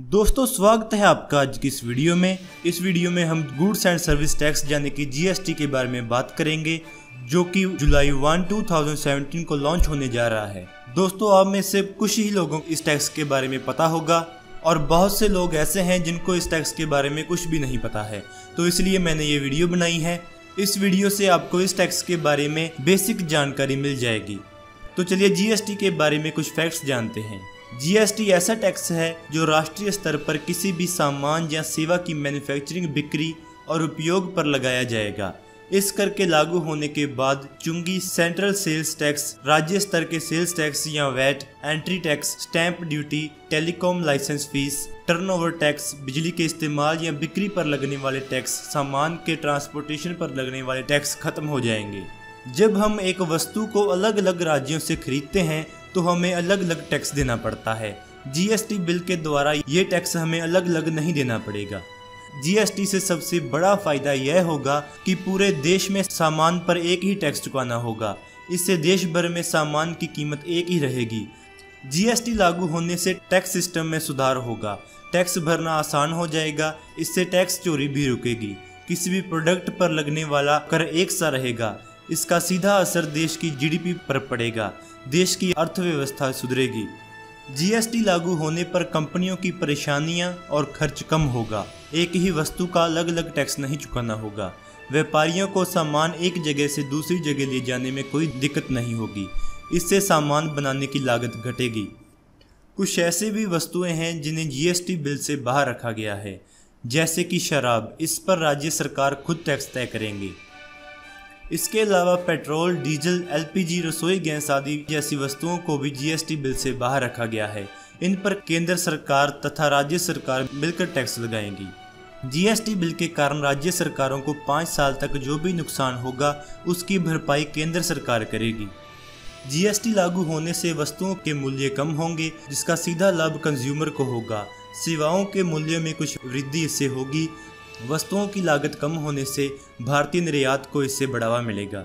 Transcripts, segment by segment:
दोस्तों स्वागत है आपका आज की इस वीडियो में। इस वीडियो में हम गुड्स एंड सर्विस टैक्स यानी कि जीएसटी के बारे में बात करेंगे, जो कि जुलाई 1, 2017 को लॉन्च होने जा रहा है। दोस्तों आप में से कुछ ही लोगों को इस टैक्स के बारे में पता होगा और बहुत से लोग ऐसे हैं जिनको इस टैक्स के बारे में कुछ भी नहीं पता है, तो इसलिए मैंने ये वीडियो बनाई है। इस वीडियो से आपको इस टैक्स के बारे में बेसिक जानकारी मिल जाएगी। तो चलिए जीएसटी के बारे में कुछ फैक्ट्स जानते हैं। जीएसटी ऐसा टैक्स है जो राष्ट्रीय स्तर पर किसी भी सामान या सेवा की मैन्युफैक्चरिंग, बिक्री और उपयोग पर लगाया जाएगा। इस कर के लागू होने के बाद चुंगी, सेंट्रल सेल्स टैक्स, राज्य स्तर के सेल्स टैक्स या VAT, entry tax, stamp duty, telecom licence fees, turnover tax, बिजली के इस्तेमाल या बिक्री पर लगने वाले टैक्स, सामान के ट्रांसपोर्टेशन पर लगने वाले टैक्स खत्म हो जाएंगे। जब हम एक वस्तु को अलग अलग राज्यों से खरीदते हैं तो हमें अलग अलग टैक्स देना पड़ता है। जीएसटी बिल के द्वारा ये टैक्स हमें अलग अलग नहीं देना पड़ेगा। जीएसटी से सबसे बड़ा फायदा यह होगा कि पूरे देश में सामान पर एक ही टैक्स चुकाना होगा। इससे देश भर में सामान की कीमत एक ही रहेगी। जीएसटी लागू होने से टैक्स सिस्टम में सुधार होगा, टैक्स भरना आसान हो जाएगा। इससे टैक्स चोरी भी रुकेगी। किसी भी प्रोडक्ट पर लगने वाला कर एक सा रहेगा। इसका सीधा असर देश की जीडीपी पर पड़ेगा, देश की अर्थव्यवस्था सुधरेगी। जीएसटी लागू होने पर कंपनियों की परेशानियां और खर्च कम होगा। एक ही वस्तु का अलग अलग टैक्स नहीं चुकाना होगा। व्यापारियों को सामान एक जगह से दूसरी जगह ले जाने में कोई दिक्कत नहीं होगी। इससे सामान बनाने की लागत घटेगी। कुछ ऐसे भी वस्तुएं हैं जिन्हें जीएसटी बिल से बाहर रखा गया है, जैसे कि शराब। इस पर राज्य सरकार खुद टैक्स तय करेंगे। इसके अलावा पेट्रोल, डीजल, एलपीजी, रसोई गैस आदि जैसी वस्तुओं को भी जीएसटी बिल से बाहर रखा गया है। इन पर केंद्र सरकार तथा राज्य सरकार मिलकर टैक्स लगाएंगी। जीएसटी बिल के कारण राज्य सरकारों को 5 साल तक जो भी नुकसान होगा उसकी भरपाई केंद्र सरकार करेगी। जीएसटी लागू होने से वस्तुओं के मूल्य कम होंगे, जिसका सीधा लाभ कंज्यूमर को होगा। सेवाओं के मूल्य में कुछ वृद्धि इससे होगी। वस्तुओं की लागत कम होने से भारतीय निर्यात को इससे बढ़ावा मिलेगा।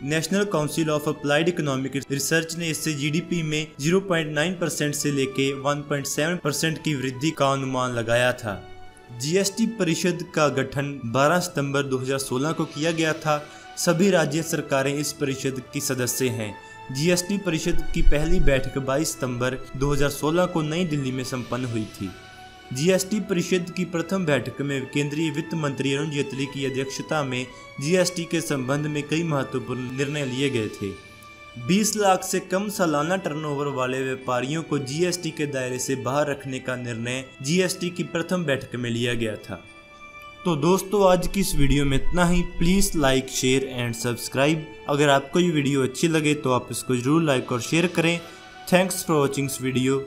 National council of applied economic research ने इससे जीडीपी में 0.9% से लेके 1.7% की वृद्धि का अनुमान लगाया था। जीएसटी परिषद का गठन 12 सितंबर 2016 को किया गया था। सभी राज्य सरकारें इस परिषद की सदस्य हैं। जीएसटी परिषद की पहली बैठक 22 सितंबर 2016 को नई दिल्ली में संपन्न हुई थी। जीएसटी परिषद की प्रथम बैठक में केंद्रीय वित्त मंत्री अरुण जेटली की अध्यक्षता में जीएसटी के संबंध में कई महत्वपूर्ण निर्णय लिए गए थे। 20 लाख से कम सालाना टर्नओवर वाले व्यापारियों को जीएसटी के दायरे से बाहर रखने का निर्णय जीएसटी की प्रथम बैठक में लिया गया था। तो दोस्तों आज की इस वीडियो में इतना ही। Please like, share and subscribe. अगर आपको ये वीडियो अच्छी लगे तो आप इसको जरूर लाइक और शेयर करें। Thanks for watching this video.